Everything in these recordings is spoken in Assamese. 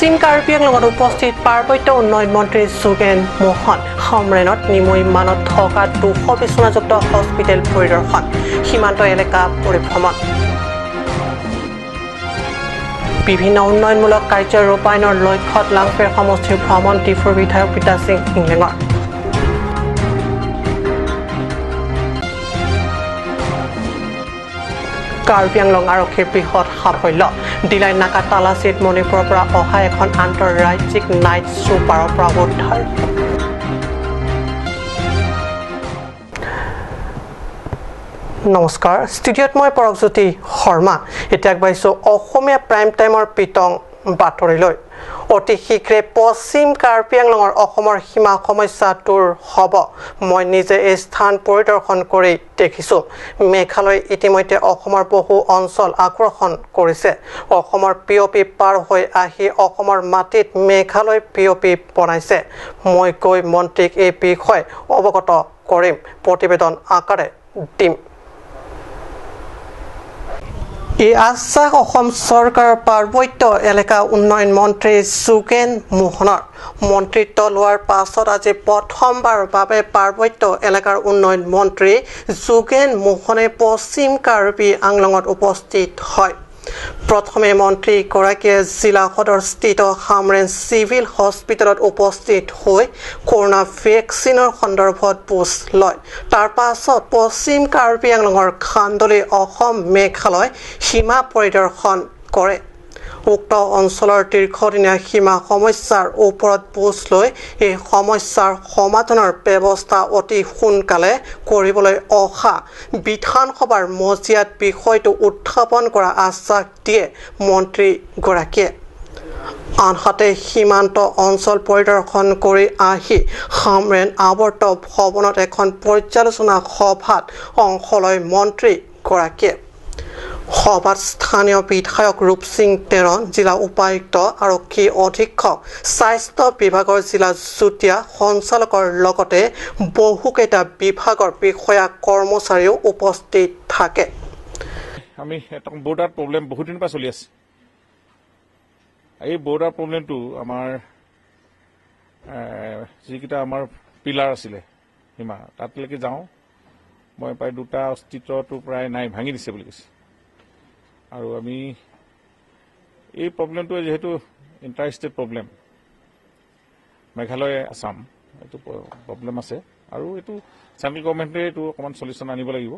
পশ্চিম কাৰ্বি আংলঙত উপস্থিত পাৰ্বত্য উন্নয়ন মন্ত্ৰী যোগেন মোহন সম্মেলনত নিমৈ মানত থকা 200 বিচনাযুক্ত হস্পিটেল পৰিদৰ্শন সীমান্ত এলেকা পৰিভ্ৰমণ বিভিন্ন উন্নয়নমূলক কাৰ্য ৰূপায়ণৰ লক্ষ্যত লাংফেৰ সমষ্টিৰ ভ্ৰমণ ত্ৰিপুৰ বিধায়ক পিতা সিং ইংলেঙৰ কাৰ্বি আংলং আৰক্ষীৰ বৃহৎ সাফল্য ডিলাই নাকা তালাচীত মণিপুৰৰ পৰা অহা এখন আন্তঃৰাজ্যিক নাইট ছুপাৰৰ পৰা উদ্ধাৰ নমস্কাৰ ষ্টুডিঅ'ত মই পৰকজ্যোতি শৰ্মা এতিয়া আগবাঢ়িছোঁ অসমীয়া প্ৰাইম টাইমৰ পিতং বাতৰিলৈ অতি শীঘ্ৰে পশ্চিম কাৰ্বি আংলঙৰ অসমৰ সীমা সমস্যাটোৰ হ'ব মই নিজে এই স্থান পৰিদৰ্শন কৰি দেখিছোঁ মেঘালয় ইতিমধ্যে অসমৰ বহু অঞ্চল আক্ৰমণ কৰিছে অসমৰ পিঅপি পাৰ হৈ আহি অসমৰ মাটিত মেঘালয় পিঅপি বনাইছে মই গৈ মন্ত্ৰীক এই বিষয়ে অৱগত কৰিম প্ৰতিবেদন আকাৰে দিম এই আশ্বাস অসম চৰকাৰৰ পাৰ্বত্য এলেকা উন্নয়ন মন্ত্ৰী যোগেন মোহনৰ মন্ত্ৰীত্ব লোৱাৰ পাছত আজি প্ৰথমবাৰৰ বাবে পাৰ্বত্য এলেকাৰ উন্নয়ন মন্ত্ৰী যোগেন মোহনে পশ্চিম কাৰ্বি আংলঙত উপস্থিত হয় প্ৰথমে মন্ত্ৰীগৰাকীয়ে জিলা সদৰস্থিত হামৰেন চিভিল হস্পিটেলত উপস্থিত হৈ কৰোনা ভেকচিনৰ সন্দৰ্ভত বুজ লয় তাৰ পাছত পশ্চিম কাৰ্বি আংলঙৰ খান্দলি অসম মেঘালয় সীমা পৰিদৰ্শন কৰে উক্ত অঞ্চলৰ দীৰ্ঘদিনীয়া সীমা সমস্যাৰ ওপৰত বুজ লৈ এই সমস্যাৰ সমাধানৰ ব্যৱস্থা অতি সোনকালে কৰিবলৈ অহা বিধানসভাৰ মজিয়াত বিষয়টো উত্থাপন কৰা আশ্বাস দিয়ে মন্ত্ৰীগৰাকীয়ে আনহাতে সীমান্ত অঞ্চল পৰিদৰ্শন কৰি আহি হামৰেন আৱৰ্ত ভৱনত এখন পৰ্যালোচনা সভাত অংশ লয় মন্ত্ৰীগৰাকীয়ে সভাত স্থানীয় বিধায়ক ৰূপসিং তেৰণ জিলা উপায়ুক্ত আৰক্ষী অধীক্ষক স্বাস্থ্য বিভাগৰ জিলা যুটীয়া সঞ্চালকৰ লগতে বহুকেইটা বিভাগৰ বিষয়া কৰ্মচাৰীও উপস্থিত থাকে আমি এটা বৰ্ডাৰ প্ৰব্লেম বহুত দিন পৰা চলি আছে এই বৰ্ডাৰ প্ৰব্লেমটো আমাৰ যিকেইটা আমাৰ পিলাৰ আছিলে সীমা তাতলৈকে যাওঁ মই প্ৰায় দুটা অস্তিত্বটো প্ৰায় নাই ভাঙি দিছে বুলি কৈছে আৰু আমি এই প্ৰব্লেমটো যেহেতু inter state problem Meghalaya Assam এইটো প্ৰব্লেম আছে আৰু এইটো চেণ্ট্ৰেল গভৰ্ণমেণ্টে এইটো অকণমান চলিউশ্যন আনিব লাগিব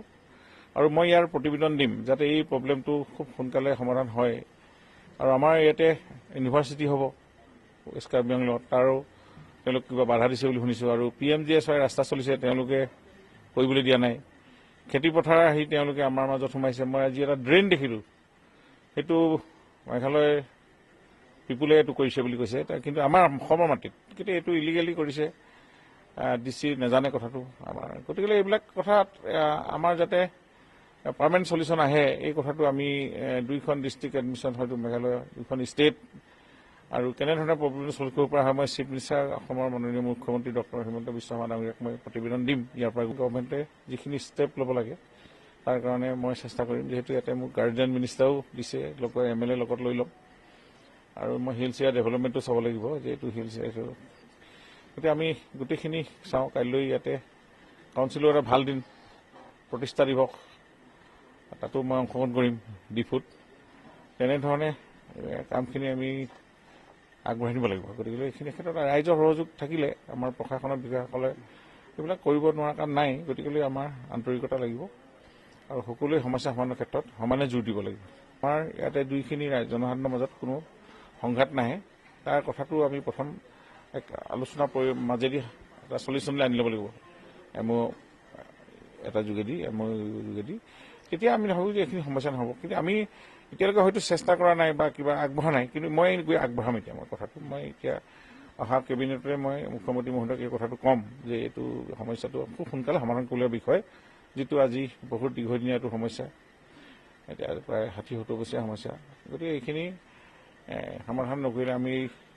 আৰু মই ইয়াৰ প্ৰতিবেদন দিম যাতে এই প্ৰব্লেমটো খুব সোনকালে সমাধান হয় আৰু আমাৰ ইয়াতে ইউনিভাৰ্চিটি হ'ব ৱেষ্ট কাৰ্বি আংলঙত তাৰো তেওঁলোক কিবা বাধা দিছে বুলি শুনিছোঁ আৰু PMGSY ৰাস্তা চলিছে তেওঁলোকে কৰিবলৈ দিয়া নাই খেতিপথাৰ আহি তেওঁলোকে আমাৰ মাজত সোমাইছে মই আজি এটা ড্ৰেইন দেখিলোঁ সেইটো মেঘালয় পিপুলে এইটো কৰিছে বুলি কৈছে কিন্তু আমাৰ অসমৰ মাটিত কিন্তু এইটো ইলিগেলি কৰিছে DC নাজানে কথাটো আমাৰ গতিকে এইবিলাক কথাত আমাৰ যাতে পাৰ্মানেণ্ট চলিউশ্যন আহে এই কথাটো আমি দুইখন ডিষ্ট্ৰিক্ট এডমিশ্যন হয়তো মেঘালয় দুইখন ষ্টেট আৰু কেনেধৰণে প্ৰব্লেমটো চল্ভ কৰিব পৰা হয় মই চিফ মিনিষ্টাৰ অসমৰ মাননীয় মুখ্যমন্ত্ৰী ডক্টৰ হিমন্ত বিশ্ব শৰ্মা ডাঙৰীয়াক মই প্ৰতিবেদন দিম ইয়াৰ পৰা গভৰ্ণমেণ্টে যিখিনি ষ্টেপ ল'ব লাগে তাৰ কাৰণে মই চেষ্টা কৰিম যিহেতু ইয়াতে মোক গাৰ্জিয়ান মিনিষ্টাৰো দিছে লগত MLA লগত লৈ ল'ম আৰু মই হিলছ এৰিয়া ডেভেলপমেণ্টটো চাব লাগিব যিহেতু হিলছ এৰিয়াটো গতিকে আমি গোটেইখিনি চাওঁ কাইলৈ ইয়াতে কাউন্সিলৰ এটা ভাল দিন প্ৰতিষ্ঠা দিৱস তাতো মই অংশগ্ৰহণ কৰিম ডিফুত তেনেধৰণে কামখিনি আমি আগবঢ়াই নিব লাগিব গতিকে এইখিনি ক্ষেত্ৰত ৰাইজৰ সহযোগ থাকিলে আমাৰ প্ৰশাসনৰ বিষয়াসকলে এইবিলাক কৰিব নোৱাৰা কাম নাই গতিকে আমাৰ আন্তৰিকতা লাগিব আৰু সকলোৱে সমস্যা সমাধানৰ ক্ষেত্ৰত সমানে জোৰ দিব লাগিব আমাৰ ইয়াতে দুইখিনি জনসাধাৰণৰ মাজত কোনো সংঘাত নাহে তাৰ কথাটো আমি প্ৰথম এক আলোচনাৰ মাজেদি এটা চলিউশ্যনলৈ আনি ল'ব লাগিব MO এটা যোগেদি তেতিয়া আমি ভাবোঁ যে এইখিনি সমস্যা নহ'ব কিন্তু আমি এতিয়ালৈকে হয়তো চেষ্টা কৰা নাই বা কিবা আগবঢ়া নাই কিন্তু মই গৈ আগবঢ়াম এতিয়া মই কথাটো মই এতিয়া অহা কেবিনেটৰে মই মুখ্যমন্ত্ৰী মহোদয়ক এই কথাটো ক'ম যে এইটো সমস্যাটো খুব সোনকালে সমাধান কৰিব বিষয় যিটো আজি বহুত দীৰ্ঘদিনীয়া এইটো সমস্যা এতিয়া প্ৰায় 60-70 বছৰীয়া সমস্যা গতিকে এইখিনি সমাধান নকৰিলে আমি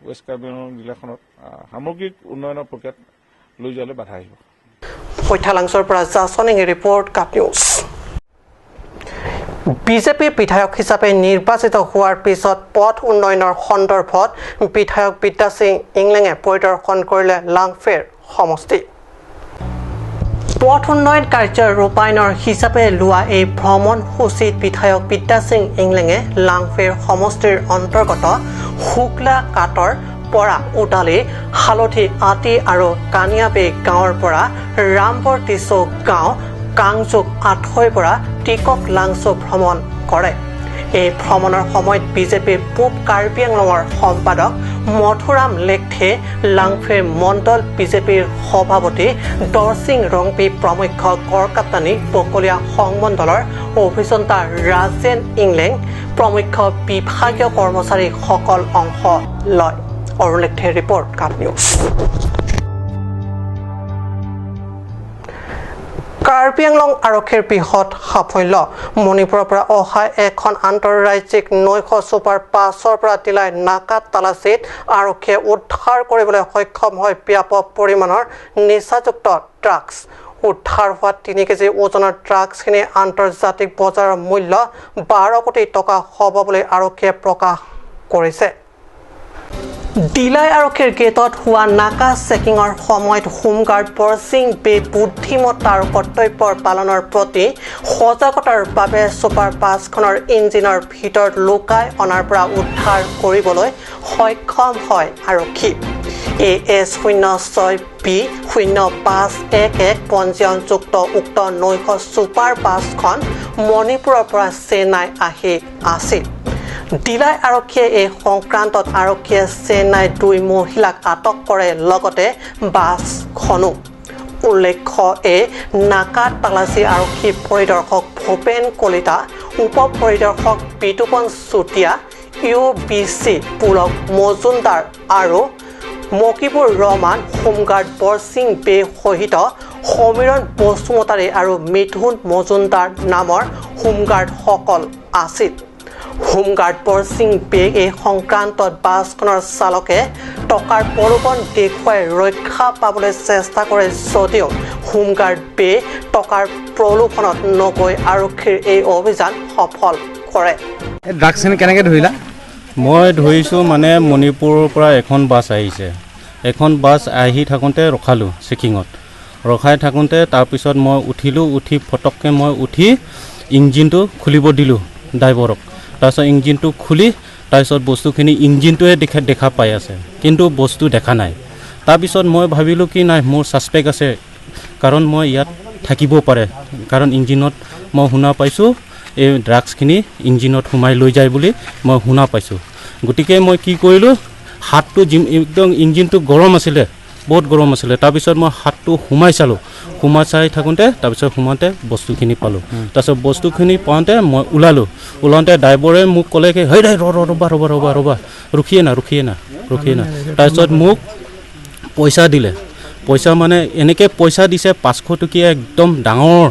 ৱেষ্ট কাৰ্বি আংলং জিলাখনত সামগ্ৰিক উন্নয়নৰ প্ৰক্ৰিয়াত লৈ যোৱালৈ বাধা আহিব কৈঠালাংছৰ পৰা জাছনিং ৰিপৰ্ট কাপ নিউজ বিজেপি বিধায়ক হিচাপে নিৰ্বাচিত হোৱাৰ পিছত পথ উন্নয়নৰ সন্দৰ্ভত বিধায়ক বিদ্যা সিং ইংলেঙে পৰিদৰ্শন কৰিলে লাংফেৰ সমষ্টি পথ উন্নয়ন কাৰ্যৰ ৰূপায়ণৰ হিচাপে লোৱা এই ভ্ৰমণ সূচীত বিধায়ক বিদ্যা সিং ইংলেঙে লাংফেৰ সমষ্টিৰ অন্তৰ্গত শুক্লা কাটৰ পৰা উদালি হালধি আটি আৰু কানিয়াবে গাঁৱৰ পৰা ৰামবৰ্তি চৌক গাঁও কাংজুক আঠৈৰ পৰা টিকক লাংচু ভ্ৰমণ কৰে এই ভ্ৰমণৰ সময়ত বিজেপিৰ পূব কাৰ্বি আংলঙৰ সম্পাদক মথুৰাম লেখথে লাংফেৰ মণ্ডল বিজেপিৰ সভাপতি দৰসিং ৰংপি প্ৰমুখ কৰকাপ্তানী পকলীয়া সংমণ্ডলৰ অভিযন্তা ৰাজেন ইংলেং প্ৰমুখ বিভাগীয় কৰ্মচাৰীসকল অংশ লয় অৰুণ লেখথেৰ ৰিপৰ্ট কাপ নিউজ কাৰ্বি আংলং আৰক্ষীৰ বৃহৎ সাফল্য মণিপুৰৰ পৰা অহা এখন আন্তঃৰাজ্যিক নৈশ ছুপাৰ পাছৰ পৰা দিলাই নাকাত তালাচীত আৰক্ষীয়ে উদ্ধাৰ কৰিবলৈ সক্ষম হয় ব্যাপক পৰিমাণৰ নিচাযুক্ত ড্ৰাগছ উদ্ধাৰ হোৱা 3 কেজি ওজনৰ ড্ৰাগছখিনি আন্তৰ্জাতিক বজাৰৰ মূল্য 12 কোটি টকা হ'ব বুলি আৰক্ষীয়ে প্ৰকাশ কৰিছে দিলাই আৰক্ষীৰ গেটত হোৱা নাকা চেকিঙৰ সময়ত হোমগাৰ্ড বৰসিং বে বুদ্ধিমত্তা আৰু কৰ্তব্যৰ পালনৰ প্ৰতি সজাগতাৰ বাবে ছুপাৰ বাছখনৰ ইঞ্জিনৰ ভিতৰত লুকাই অনাৰ পৰা উদ্ধাৰ কৰিবলৈ সক্ষম হয় আৰক্ষী AS 06B0511 পঞ্জীয়নযুক্ত উক্ত নৈশ ছুপাৰ বাছখন মণিপুৰৰ পৰা চেন্নাই আহি আছিল দিলাই আৰক্ষীয়ে এই সংক্ৰান্তত আৰক্ষীয়ে চেন্নাই 2 মহিলাক আটক কৰে লগতে বাছখনো উল্লেখ্য এই নাকাত তালাচী আৰক্ষী পৰিদৰ্শক ভূপেন কলিতা উপ পৰিদৰ্শক বিতুপন চুতীয়া UBC পুলক মজুমদাৰ আৰু মকিবুৰ ৰহমান হোমগাৰ্ড বৰসিং বে সহিত সমীৰণ বসুমতাৰী আৰু মিথুন মজুমদাৰ নামৰ হোমগাৰ্ডসকল আছিল হোমগাৰ্ড বৰসিং বেগ এই সংক্ৰান্তত বাছখনৰ চালকে টকাৰ প্ৰলোভন দেখুৱাই ৰক্ষা পাবলৈ চেষ্টা কৰে যদিও হোমগাৰ্ড বে টকাৰ প্ৰলোভনত নগৈ আৰক্ষীৰ এই অভিযান সফল কৰে ড্ৰাগছখিনি কেনেকৈ ধৰিলা মই ধৰিছোঁ মানে মণিপুৰৰ পৰা এখন বাছ আহিছে এখন বাছ আহি থাকোঁতে ৰখালোঁ চেকিঙত ৰখাই থাকোঁতে তাৰপিছত মই উঠি ফটককৈ মই উঠি ইঞ্জিনটো খুলিব দিলোঁ ড্ৰাইভাৰক তাৰপিছত ইঞ্জিনটো খুলি তাৰপিছত বস্তুখিনি ইঞ্জিনটোৱে দেখা পাই আছে কিন্তু বস্তু দেখা নাই তাৰপিছত মই ভাবিলোঁ কি নাই মোৰ ছাছপেক্ট আছে কাৰণ মই ইয়াত থাকিব পাৰে কাৰণ ইঞ্জিনত মই শুনা পাইছোঁ এই ড্ৰাগছখিনি ইঞ্জিনত সোমাই লৈ যায় বুলি মই শুনা পাইছোঁ গতিকে মই কি কৰিলোঁ হাতটো একদম ইঞ্জিনটো গৰম আছিলে বহুত গৰম আছিলে তাৰপিছত মই হাতটো সোমাই চালোঁ সোমাই চাই থাকোঁতে তাৰপিছত সোমাওঁতে বস্তুখিনি পালোঁ তাৰপিছত বস্তুখিনি পাওঁতে মই ওলাওঁতে ড্ৰাইভাৰে মোক ক'লে কি হেই ৰ'বা ৰখিয়ে না তাৰপিছত মোক পইচা দিলে পইচা মানে এনেকৈ পইচা দিছে 500 টকীয়া একদম ডাঙৰ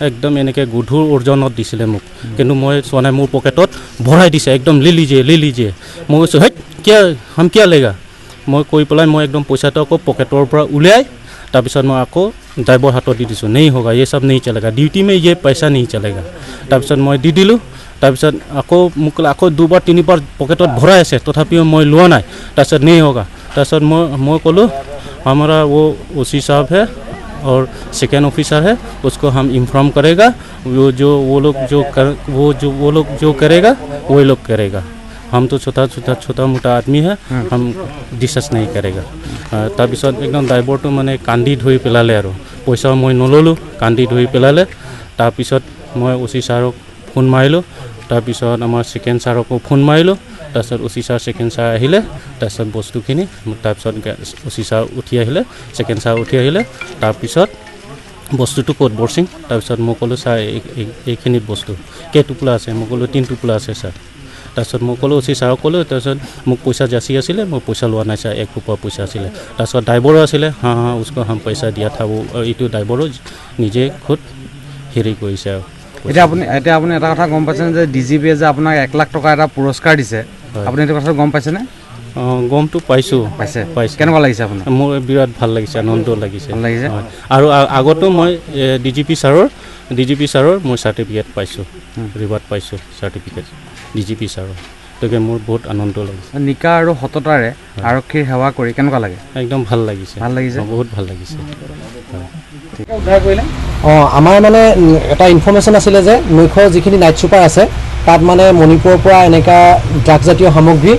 একদম এনেকৈ গধুৰ ওজনত দিছিলে মোক কিন্তু মই চোৱা নাই মোৰ পকেটত ভৰাই দিছে একদম লি লিজিয়ে মই কৈছোঁ হেই কিয় লেগা মই কৈ পেলাই মই একদম পইচাটো আকৌ পকেটৰ পৰা উলিয়াই তাৰপিছত মই আকৌ ড্ৰাইভাৰ হাতত দি দিছোঁ নেই হোগা এই চব নেই চলেগা ডিউটি মে ये पैसा नहीं चलेगा তাৰপিছত মই দি দিলোঁ তাৰপিছত আকৌ মোক আকৌ 2 বাৰ 3 বাৰ পকেটত ভৰাই আছে তথাপিও মই লোৱা নাই তাৰপিছত নেই হোগা তাৰপিছত মই ক'লোঁ हमारा वो ओसी साहब है और सेकेंड ऑफिसर है उसको हम इन्फॉर्म करेगा वो लोग जो करेगा वही लोग करेगा हम तो छोटा मोटा आदमी है हम डिस्कस नहीं करेगा তাৰপিছত একদম ড্ৰাইভাৰটো মানে কান্দি ধৰি পেলালে আৰু পইচা মই নল'লোঁ কান্দি ধৰি পেলালে তাৰপিছত মই ওচি ছাৰক ফোন মাৰিলোঁ তাৰপিছত আমাৰ ছেকেণ্ড ছাৰকো ফোন মাৰিলোঁ তাৰপিছত ওচি ছাৰ ছেকেণ্ড ছাৰ আহিলে তাৰপিছত বস্তুখিনি তাৰপিছত ওচি ছাৰ উঠি আহিলে ছেকেণ্ড ছাৰ উঠি আহিলে তাৰপিছত বস্তুটো ক'ত বৰসিং তাৰপিছত মই ক'লোঁ ছাৰ এইখিনিত বস্তু কেইটোপোলা আছে মই ক'লোঁ 3 টোপোলা আছে ছাৰ তাৰপিছত মই ক'লোঁ ওচি ছাৰক ক'লোঁ তাৰপিছত মোক পইচা যাচি আছিলে মই পইচা লোৱা নাই ছাৰ 1 रुपया পইচা আছিলে তাৰপিছত ড্ৰাইভাৰো আছিলে উচক হাম পইচা দিয়া থাব এইটো ড্ৰাইভাৰো নিজে খুদ হেৰি কৰিছে আৰু এতিয়া আপুনি এটা কথা গম পাইছেনে যে ডিজিপিয়ে যে আপোনাক 1 লাখ টকা এটা পুৰস্কাৰ দিছে আপুনি এইটো কথা গম পাইছেনে গমটো পাইছোঁ পাইছে কেনেকুৱা লাগিছে আপোনাৰ মোৰ বিৰাট ভাল লাগিছে আনন্দ লাগিছে ভাল লাগিছে আৰু আগতো মই ডিজিপি ছাৰৰ মই চাৰ্টিফিকেট পাইছোঁ ৰিৱাৰ্ড পাইছোঁ চাৰ্টিফিকেট ডিজিপি ছাৰৰ গতিকে মোৰ বহুত আনন্দ লাগিছে নিকা আৰু সততাৰে আৰক্ষীৰ সেৱা কৰি কেনেকুৱা লাগে একদম ভাল লাগিছে বহুত ভাল লাগিছে উদ্ধাৰ কৰিলে আমাৰ মানে এটা ইনফৰমেশ্যন আছিলে যে নৈশ যিখিনি নাইট ছুপাৰ আছে তাত মানে মণিপুৰৰ পৰা এনেকুৱা ড্ৰাগজাতীয় সামগ্ৰী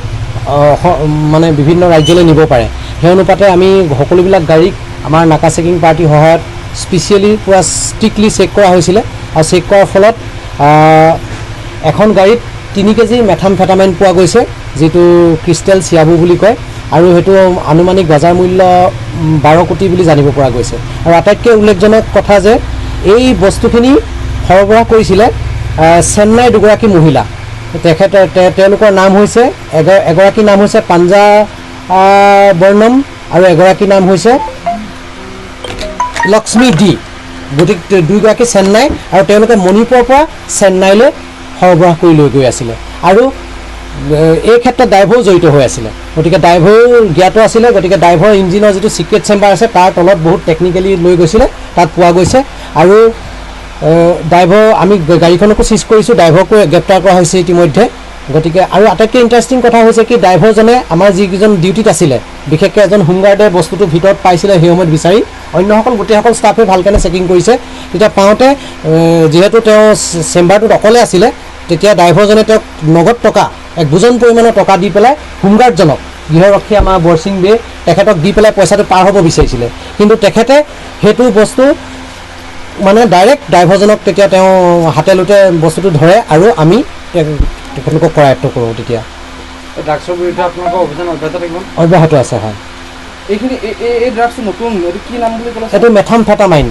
মানে বিভিন্ন ৰাজ্যলৈ নিব পাৰে সেই অনুপাতে আমি সকলোবিলাক গাড়ীক আমাৰ নাকা চেকিং পাৰ্টিৰ সহায়ত স্পেচিয়েলি পূৰা ষ্ট্ৰিক্টলি চেক কৰা হৈছিলে আৰু চেক কৰাৰ ফলত এখন গাড়ীত 3 কেজি মেথামফেটামাইন পোৱা গৈছে যিটো ক্ৰিষ্টেল চিয়াবু বুলি কয় আৰু সেইটো আনুমানিক বজাৰ মূল্য 12 কোটি বুলি জানিব পৰা গৈছে আৰু আটাইতকৈ উল্লেখজনক কথা যে এই বস্তুখিনি সৰবৰাহ কৰিছিলে চেন্নাইৰ দুগৰাকী মহিলা তেওঁলোকৰ নাম হৈছে এগৰাকীৰ নাম হৈছে পাঞ্জা বৰ্ণম আৰু এগৰাকীৰ নাম হৈছে লক্ষ্মী ডি গতিকে দুয়োগৰাকী চেন্নাই আৰু তেওঁলোকে মণিপুৰৰ পৰা চেন্নাইলৈ সৰবৰাহ কৰি লৈ গৈ আছিলে আৰু এই ক্ষেত্ৰত ড্ৰাইভাৰো জড়িত হৈ আছিলে গতিকে ড্ৰাইভাৰো জ্ঞাত আছিলে গতিকে ড্ৰাইভাৰৰ ইঞ্জিনৰ যিটো ছিক্ৰেট চেম্বাৰ আছে তাৰ তলত বহুত টেকনিকেলি লৈ গৈছিলে তাত পোৱা গৈছে আৰু ড্ৰাইভাৰ আমি গাড়ীখনকো চিজ কৰিছোঁ ড্ৰাইভাৰকো গ্ৰেপ্তাৰ কৰা হৈছে ইতিমধ্যে গতিকে আৰু আটাইতকৈ ইণ্টাৰেষ্টিং কথা হৈছে কি ড্ৰাইভাৰজনে আমাৰ যিকেইজন ডিউটিত আছিলে বিশেষকৈ এজন হোমগাৰ্ডে বস্তুটো ভিতৰত পাইছিলে সেই সময়ত বিচাৰি অন্যসকল গোটেইসকল ষ্টাফে ভালকৈ চেকিং কৰিছে তেতিয়া পাওঁতে যিহেতু তেওঁ চেম্বাৰটোত অকলে আছিলে তেতিয়া ড্ৰাইভাৰজনে তেওঁক নগদ টকা এক বুজন পৰিমাণৰ টকা দি পেলাই হোমগাৰ্ডজনক গৃহৰক্ষী আমাৰ বৰসিং বে তেখেতক দি পেলাই পইচাটো পাৰ হ'ব বিচাৰিছিলে কিন্তু তেখেতে সেইটো বস্তু মানে ডাইৰেক্ট ড্ৰাইভাৰজনক তেতিয়া তেওঁ হাতে লোতে বস্তুটো ধৰে আৰু আমি তেখেতলোকক কৰায়ত্ব কৰোঁ তেতিয়া ড্ৰাগছৰ বিৰুদ্ধে আপোনালোকৰ অভিযান অব্যাহত আছে হয় এইখিনি এই ড্ৰাগছটো নতুন এইটো কি নাম বুলি ক'লে এইটো মেথামফেটামাইন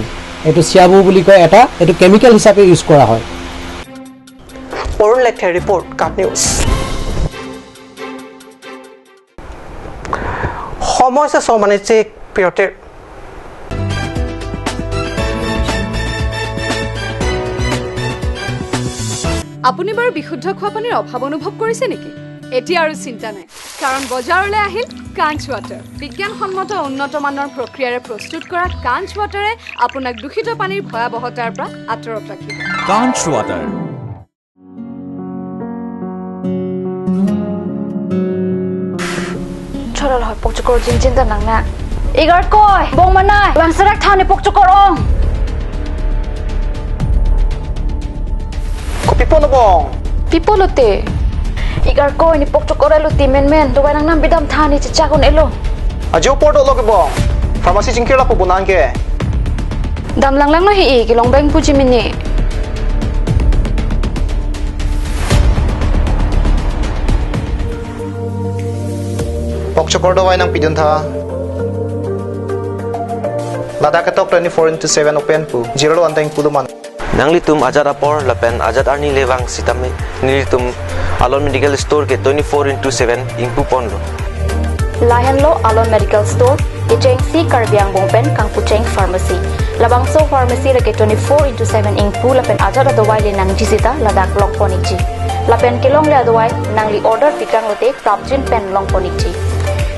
এইটো চিয়াবু বুলি কয় এইটো কেমিকেল হিচাপে ইউজ কৰা হয় অৰুণ লেথিয়াৰ ৰিপৰ্ট কাট নিউজ সময় বাণিজ্যিক বিৰতিৰ আপুনি বাৰু বিশুদ্ধ খোৱা পানীৰ অভাৱ অনুভৱ কৰিছে নেকি এতিয়া আৰু চিন্তা নাই কাৰণ বজাৰলৈ আহিল কাঞ্চ ৱাটাৰ বিজ্ঞানসন্মত উন্নত মানৰ প্ৰক্ৰিয়াৰে প্ৰস্তুত কৰা কাঞ্চ ৱাটাৰে আপোনাক দূষিত পানীৰ ভয়াৱহতাৰ পৰা আঁতৰত ৰাখিব কাঞ্চ water Chorol hoy pokchokor jinjin da nangna. Igar koy bong manai langsarak thane pokchokor ong. Ko pipolo bong. Pipolote. Igar koy ni pokchokor eluti men duwai nang nam bidam thani chichakon elo. Ajo pordo loge bong. Pharmacy jingkira po bunan ke. Dam lang no hi kilong beng puji mini. Pokchokor dawai nang pidun tha Ladakh tok 24/7 open pu 0 anteng puluman Nanglitum ajat apor lapen ajat arni lewang sitame nilitum Alon Medical Store ke 24/7 ingpu pondo Layan lo Alon Medical Store Icheng si Karbiang Bongpen kang Pucheng Pharmacy Labang so pharmacy lagi 24/7 ingpu lapen ajat adawai le nang jisita Ladakh long poniji lapen kilong le adawai nang li order fikang lote prapjin pen long poniji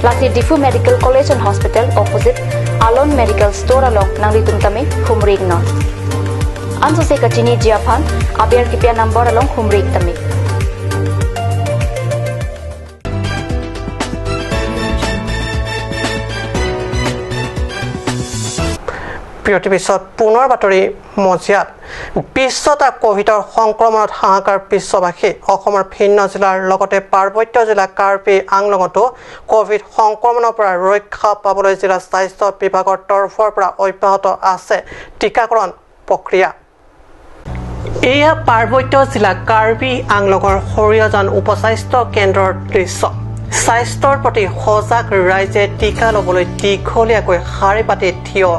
Lasi Difu Medical College and Hospital opposite Alon Medical Store along nang litum tami Humrig North. Anso se kachini jiaphan abiar kipia number along Humrig tami. প্ৰিয়তি পিছত পুনৰ বাতৰি মজিয়াত বিশ্বত কোভিডৰ সংক্ৰমণত হাহাকাৰ বিশ্ববাসী অসমৰ ভিন্ন জিলাৰ লগতে পাৰ্বত্য জিলা কাৰ্বি আংলঙতো কোভিড সংক্ৰমণৰ পৰা ৰক্ষা পাবলৈ জিলা স্বাস্থ্য বিভাগৰ তৰফৰ পৰা অব্যাহত আছে টিকাকৰণ প্ৰক্ৰিয়া এয়া পাৰ্বত্য জিলা কাৰ্বি আংলঙৰ হৰিয়াজান উপস্বাস্থ্য কেন্দ্ৰৰ দৃশ্য স্বাস্থ্যৰ প্ৰতি সজাগ ৰাইজে টিকা ল'বলৈ দীঘলীয়াকৈ শাৰী পাতি থিয়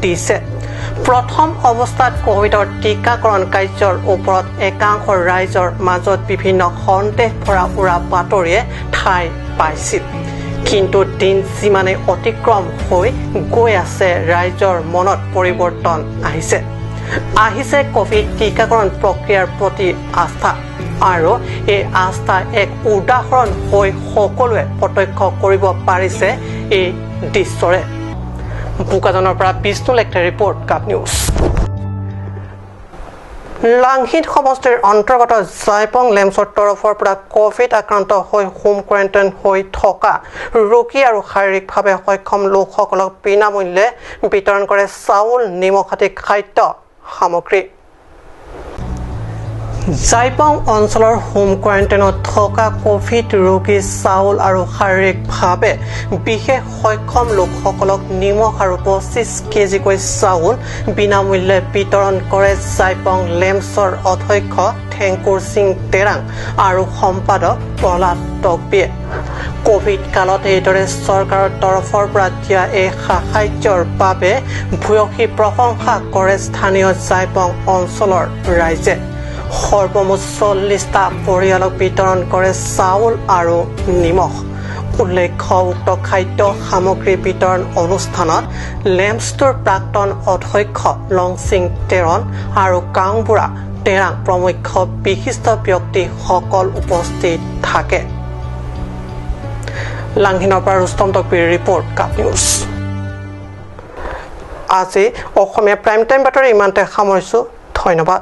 দিছে প্ৰথম অৱস্থাত কোভিডৰ টিকাকৰণ কাৰ্যৰ ওপৰত একাংশ ৰাইজৰ মাজত বিভিন্ন সন্দেহ ভৰা উৰা বাতৰিয়ে ঠাই পাইছিল কিন্তু দিন যিমানে অতিক্ৰম হৈ গৈ আছে ৰাইজৰ মনত পৰিৱৰ্তন আহিছে কোভিড টিকাকৰণ প্ৰক্ৰিয়াৰ প্ৰতি আস্থা আৰু এই আস্থা এক উদাহৰণ হৈ সকলোৱে প্ৰত্যক্ষ কৰিব পাৰিছে এই দৃশ্যৰে বোকাজানৰ পৰা বিষ্ণু লেখাৰ ৰিপৰ্ট কাপ নিউজ লাংহিত সমষ্টিৰ অন্তৰ্গত জাইপং লেমছৰ তৰফৰ পৰা কোভিড আক্ৰান্ত হৈ হোম কোৱাৰেণ্টাইন হৈ থকা ৰোগী আৰু শাৰীৰিকভাৱে সক্ষম লোকসকলক বিনামূল্যে বিতৰণ কৰে চাউল নিমখ আদি খাদ্য সামগ্ৰী জাইপং অঞ্চলৰ হোম কোৱাৰেণ্টাইনত থকা কোভিড ৰোগী চাউল আৰু শাৰীৰিকভাৱে বিশেষ সক্ষম লোকসকলক নিমখ আৰু 25 কেজিকৈ চাউল বিনামূল্যে বিতৰণ কৰে জাইপং লেমছৰ অধ্যক্ষ ঠেংকুৰ সিং টেৰাং আৰু সম্পাদক প্ৰহ্লাদ টকবিয়ে কোভিড কালত এইদৰে চৰকাৰৰ তৰফৰ পৰা দিয়া এই সাহায্যৰ বাবে ভূয়সী প্ৰশংসা কৰে স্থানীয় জাইপং অঞ্চলৰ ৰাইজে সৰ্বমুঠ 40টা পৰিয়ালক বিতৰণ কৰে চাউল আৰু নিমখ উল্লেখ্য উক্ত খাদ্য সামগ্ৰী বিতৰণ অনুষ্ঠানত লেমছটোৰ প্ৰাক্তন অধ্যক্ষ লংচিং টেৰন আৰু কাংবুৰা টেৰাং প্ৰমুখ বিশিষ্ট ব্যক্তিসকল উপস্থিত থাকে লাংহিনৰ পৰা ৰুস্তম তকবিৰ ৰিপৰ্ট কাপ নিউজ আজি অসমীয়া প্ৰাইম টাইম বাতৰি ইমানতে সামৰিছোঁ ধন্যবাদ